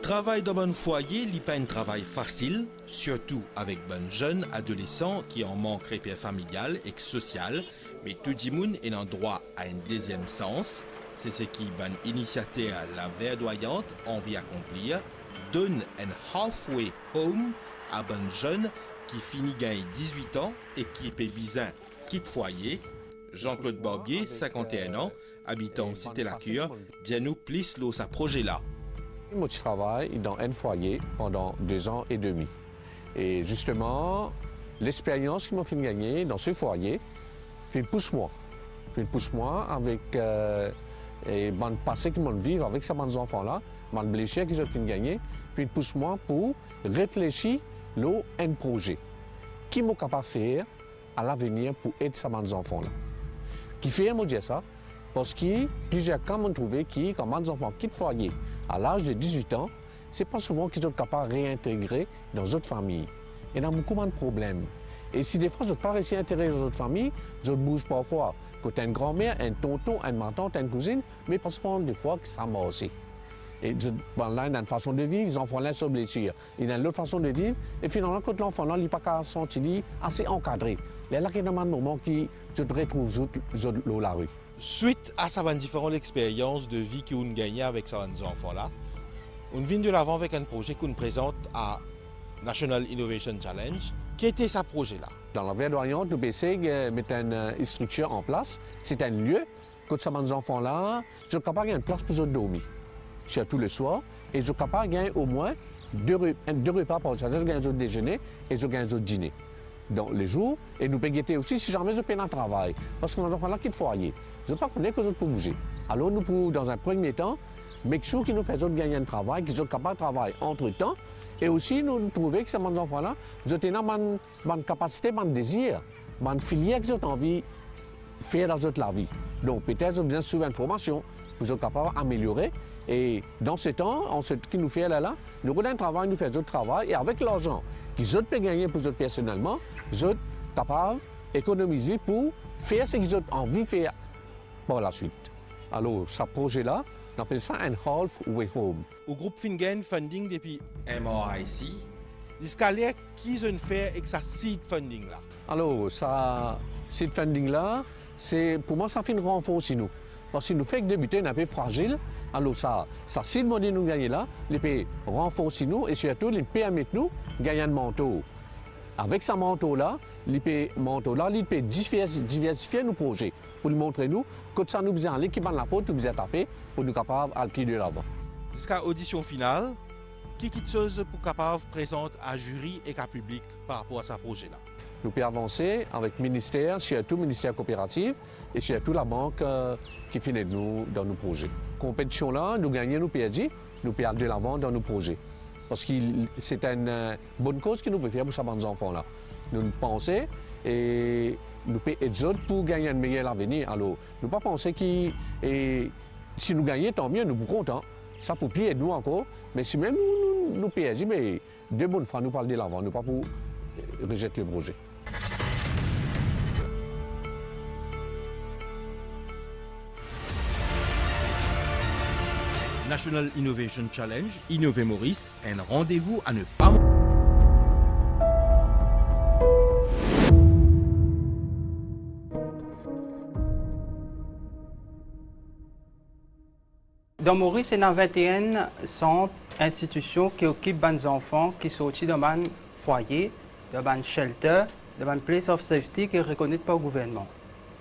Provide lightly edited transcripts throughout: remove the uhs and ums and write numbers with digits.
Travail dans un foyer n'est pas un travail facile, surtout avec ben jeunes adolescents qui en manquent repère familial et social, mais tout le monde est en droit à un deuxième sens. C'est ce qui ben initiative la verdoyante envie accomplir, donne un halfway home à ben jeunes qui finit gagner 18 ans et qui est bizarre quitte foyer. Jean-Claude Barbier, 51 ans, habitant Cité-la-Cure, dit nous plus ce projet-là. Moi, je travaille dans un foyer pendant 2 ans et demi. Et justement, l'expérience qui m'a fait gagner dans ce foyer fait pousse-moi. Fait pousse-moi avec le passé qui m'a vécu avec ces enfants-là, les blessures que j'ai fait gagner, fait pousse-moi pour réfléchir à un projet. Qui m'a capable de faire à l'avenir pour aider ces enfants-là. Qui fait moi dire ça? Parce que plusieurs cas m'ont trouvé que quand les enfants quittent le foyer à l'âge de 18 ans, ce n'est pas souvent qu'ils sont capables de réintégrer dans d'autres familles. Il y a beaucoup de problèmes. Et si des fois, ils n'ont pas réussi à intégrer dans d'autres familles, ils bougent parfois. Quand tu as une grand-mère, un tonton, une tante, une cousine, mais parfois, des fois, ça m'a aussi. Et là, il y a une façon de vivre, les enfants là sont blessés. Il y a une autre façon de vivre. Et finalement, quand l'enfant là, il n'est pas senti assez encadré. Il y a là qu'il y a un moment qui se retrouve sur la rue. Suite à sa différentes expériences de vie qu'on gagnait avec ces enfants-là, on vient de l'avant avec un projet qu'on présente à National Innovation Challenge. Quel était ce projet-là? Dans la verdoyante, nous essayons de mettre une structure en place. C'est un lieu que ces enfants-là sont capables d'avoir une place pour eux dormir. Surtout le soir. Et ils sont capables de gagner au moins 2 repas par jour. Ils gagnent un déjeuner et ils gagnent un dîner. Dans les jours, et nous pouvons guetter aussi si jamais je paye un travail. Parce que nos enfants là quittent le foyer. Je ne sais pas qu'on est que les autres pour bouger. Alors nous pouvons, dans un premier temps, make sure qu'ils nous faisons gagner un travail, qu'ils sont capables de travailler entre-temps. Et aussi, nous trouvons que ces enfants-là, ils ont une capacité, un désir, une filière qu'ils ont envie de faire dans toute la vie. Donc peut-être qu'ils ont besoin de suivre une formation pour être capables d'améliorer. Et dans ce temps, ce qui nous fait là, nous avons un travail, nous faisons d'autres travail. Et avec l'argent qu'ils peuvent gagner pour eux personnellement, ils sont capables d'économiser pour faire ce qu'ils ont envie de faire par la suite. Alors, ce projet-là, on appelle ça un halfway home. Au groupe Fingen Funding depuis MRIC, jusqu'à là, qui ont fait avec sa seed funding là? Alors, ça seed funding là, pour moi, ça fait un renfort chez nous. Parce que nous fait que débuter un peu fragile, alors ça seed money nous gagner là, les peut renforcer nous et surtout les permettre nous gagner un manteau. Avec ce manteau-là, il peut diversifier nos projets pour nous montrer nous que ça nous besoin l'équipe de la porte, nous besoin taper pour nous capables à pied de l'avant. Jusqu'à l'audition finale, qui est chose pour capable présenter à jury et à public par rapport à ce projet-là? Nous pouvons avancer avec le ministère, surtout le ministère coopératif et surtout la banque qui finit nous dans nos projets. La compétition-là, nous gagnons, nous perdons, nous pouvons aller de l'avant dans nos projets. Parce que c'est une bonne cause que nous pouvons faire pour ces enfants-là. Nous pensons et nous pouvons aider les autres pour gagner un meilleur avenir. Alors, nous ne pas penser que si nous gagnons, tant mieux, nous sommes contents. Ça pour aider nous encore. Mais si même nous perdons, mais de bonnes fois, nous parlons de l'avant, nous pas pour rejeter le projet. National Innovation Challenge, Innover Maurice, un rendez-vous à ne pas Dans Maurice, il y a 21 centres, institutions qui occupent les enfants qui sont aussi dans un foyer, dans un shelter, dans un place of safety qui est reconnu par le gouvernement.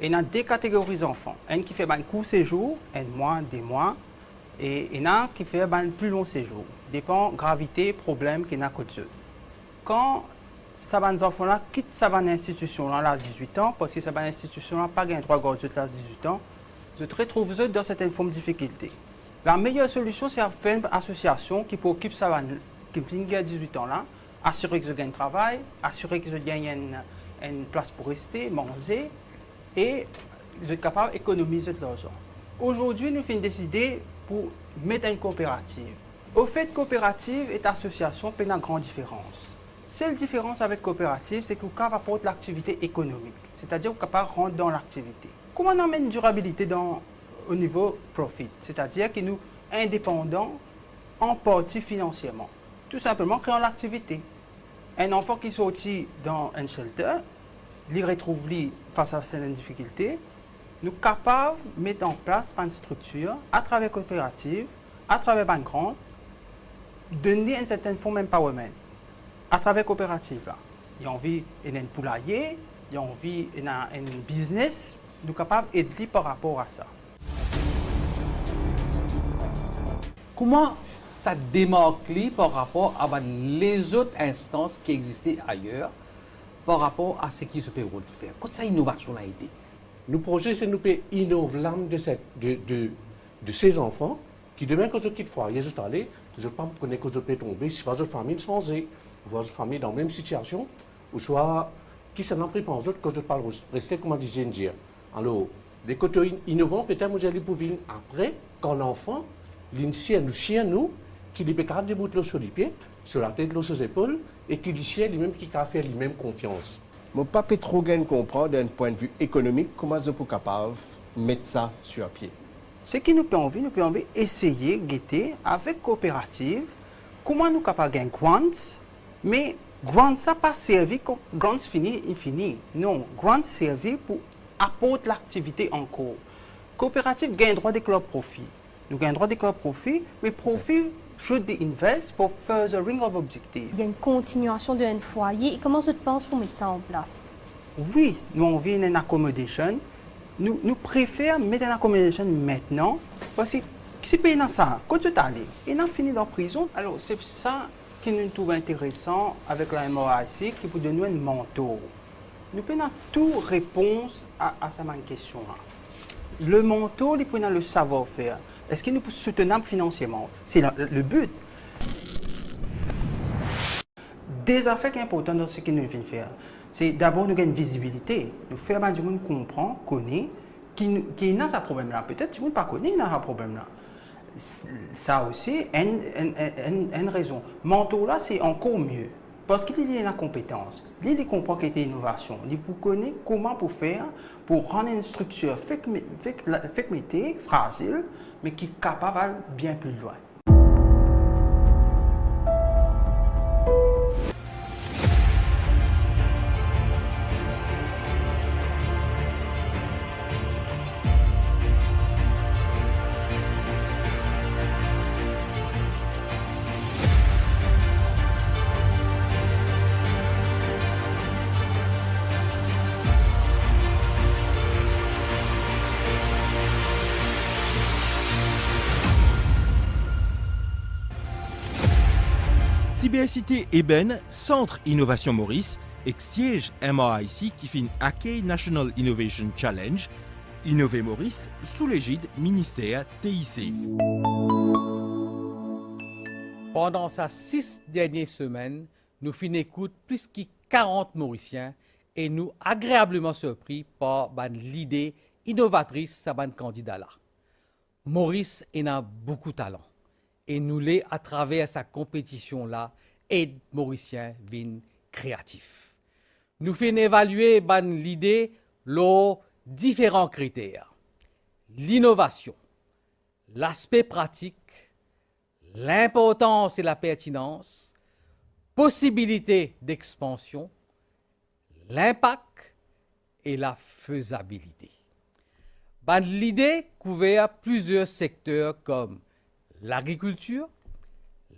Il y a 2 catégories d'enfants. Un qui fait un court séjour, un mois, 2 mois, et il y a un qui fait un plus long séjour. Dépend de la gravité, problème qu'il y a à côté. Quand ces enfants-là quittent cette institution-là à 18 ans, parce que cette institution-là n'a pas le droit de garder à 18 ans, ils se retrouvent dans certaines formes de difficultés. La meilleure solution, c'est de faire une association qui peut occuper ça, qui finit à 18 ans là, assurer qu'ils gagnent un travail, assurer qu'ils gagnent une place pour rester, manger, et ils sont capables d'économiser de l'argent. Aujourd'hui, nous avons décidé pour mettre une coopérative. Au fait, coopérative et association ont une grande différence. Seule différence avec coopérative, c'est que vous apporte l'activité économique, c'est-à-dire que vous capable de rentrer dans l'activité. Comment on amène une durabilité au niveau profit, c'est-à-dire que nous indépendants en partie financièrement. Tout simplement créant l'activité. Un enfant qui sortit dans un shelter, il retrouve lui face à certaines difficultés, nous sommes capables de mettre en place une structure à travers coopérative, à travers une grande, donner une certaine forme d'empowerment à travers coopérative. Là. Il y a envie d'un poulailler, il y a envie d'un business, nous sommes capables d'aider par rapport à ça. Comment ça démarque par rapport à les autres instances qui existaient ailleurs par rapport à ce qui se peut faire? Quand ça innovation a été? Nos projets, c'est nous innover l'âme de ces enfants qui, demain, quand ils quittent le foyer, ils sont allés, ils ne pas connaître que ils peuvent tomber, si pas une famille changée, ou une famille dans la même situation, ou soit qui s'en ont pris pour eux, quand ils parlent rester comme on disait. Alors, les côtés innovants, peut-être, vous allez pouvoir après, quand l'enfant, l'initié, nous, qui les peut de bout sur les pieds, sur la tête, sur les épaules, et qui l'initié lui-même qui a fait lui-même confiance. Je ne peux pas trop bien comprendre d'un point de vue économique comment je suis capable de mettre ça sur pied. Ce qui nous peut envie essayer, guetter avec coopérative, comment nous sommes capables de gagner grants, mais grants ça pas servi comme grants fini, infini. Non, grants servi pour apporter l'activité encore. Coopérative gagne droit des clubs profit. Nous gagnons droit des clubs profit, mais profit should be invested for furthering of objectives. Il y a une continuation d'un foyer. Et comment tu penses pour mettre ça en place? Oui, nous avons une accommodation. Nous préférons mettre une accommodation maintenant parce que si tu dans ça, quand tu es allé, il a fini dans la prison. Alors c'est ça qui nous trouve intéressant avec la MRIC qui peut donner un mentor. Nous prenons toute réponse à cette question-là. Le mentor, il prend le savoir-faire. Est-ce qu'il nous peut soutenable financièrement? C'est le but. Des affaires qui sont importantes dans ce que nous venons faire, c'est d'abord nous gagner une visibilité. Nous faire que le monde comprend, connaît, qui n'a pas ce problème-là. Peut-être que le monde ne connaît pas ce problème-là. Ça aussi, une raison. Mentor là, c'est encore mieux. Parce qu'il a la compétence, il comprend qu'il y a innovation, il connaît comment pour faire pour rendre une structure fait métier fragile, mais qui est capable d'aller bien plus loin. CBSIT Eben, Centre Innovation Maurice, et siège MRIC qui fait Hackey National Innovation Challenge, Innover Maurice sous l'égide ministère TIC. Pendant ces 6 dernières semaines, nous finissons écoute plus de 40 Mauriciens et nous agréablement surpris par l'idée innovatrice de ce candidat-là. Maurice a beaucoup de talent et nous l'est à travers sa compétition-là et Mauriciens viennent créatifs. Nous faisons évaluer l'idée lors différents critères. L'innovation, l'aspect pratique, l'importance et la pertinence, possibilité d'expansion, l'impact et la faisabilité. L'idée couvert plusieurs secteurs comme l'agriculture,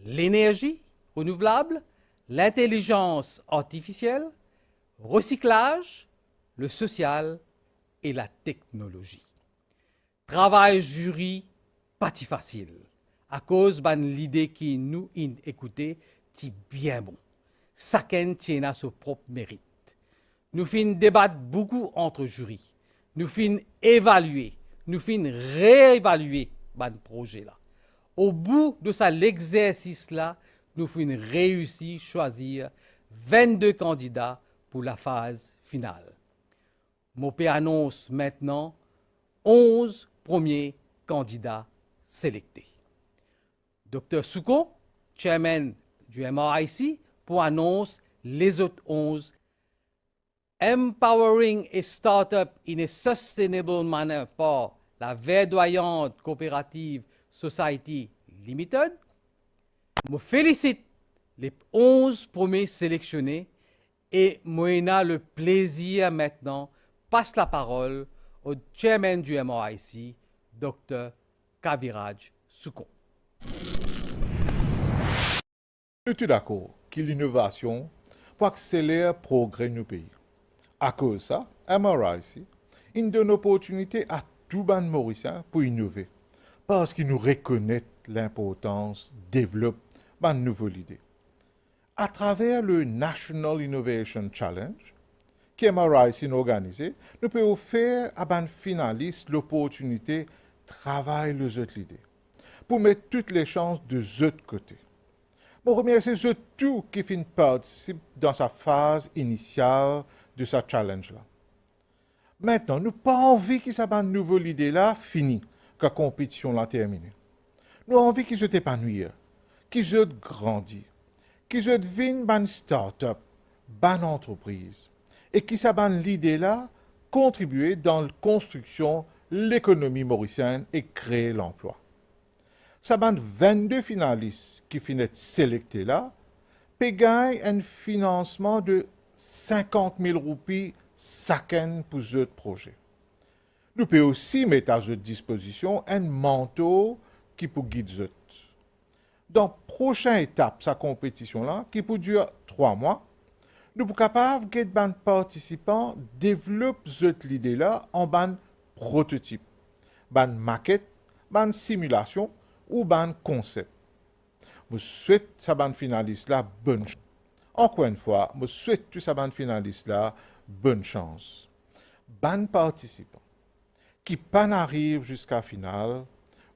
l'énergie renouvelable, l'intelligence artificielle, recyclage, le social et la technologie. Travail jury, pas si facile, à cause de l'idée qui nous écouter, c'est bien bon. Chacun tient à son propre mérite. Nous finissons débattre beaucoup entre jurys. Nous finissons évaluer, nous finissons réévaluer ce projet-là. Au bout de l'exercice-là, nous finissons réussi à choisir 22 candidats pour la phase finale. Mopé annonce maintenant 11 premiers candidats sélectés. Dr Souko, chairman du MRIC, pour annonce les autres 11. Empowering a startup in a sustainable manner par la verdoyante coopérative Society Limited. Je félicite les 11 premiers sélectionnés et moi le plaisir maintenant passe la parole au chairman du MRIC, Dr. Kaviraj Soukon. Je suis d'accord que l'innovation pour accélérer le progrès de nos pays. À cause de ça, MRIC il donne l'opportunité à tout ban mauricien pour innover, parce qu'il nous reconnaît l'importance de développer de nouvelles idées. À travers le National Innovation Challenge, que MRIC a organisé, nous pouvons offrir à des finalistes l'opportunité de travailler les autres idées, pour mettre toutes les chances de l'autre côté. Je remercie tout qui participe dans sa phase initiale de ce challenge-là. Maintenant, nous n'avons pas envie que cette nouvelle idée-là finisse, que la compétition l'a terminée. Nous avons envie qu'ils soient épanouis, qu'ils soient grandis, qu'ils soient une start-up, une entreprise, et que cette idée-là contribue dans la construction de l'économie mauricienne et créer l'emploi. Ces 22 finalistes qui finissent sélectés là, peut gagner un financement de 50 000 roupies chacun pour ce projet. Nous pouvons aussi mettre à votre disposition un manteau qui peut guider eux. Dans la prochaine étape de cette compétition-là, qui peut durer 3 mois, nous sommes capables que les participants développent l'idée-là en ban prototype, ban maquette, ban simulation ou ban concept. Je souhaite ces finalistes-là bonne chance. Encore une fois, je souhaite tous ces finalistes-là bonne chance. Ban participants qui pas n'arrivent jusqu'à la finale,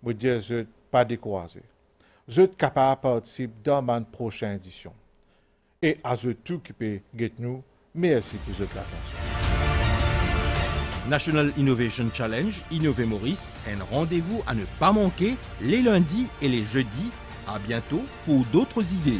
je dis je pas découragé. Je suis capable de participer dans ma prochaine édition. Et à ce tout qui peut nous, merci pour votre attention. National Innovation Challenge, Innover Maurice, un rendez-vous à ne pas manquer les lundis et les jeudis. À bientôt pour d'autres idées.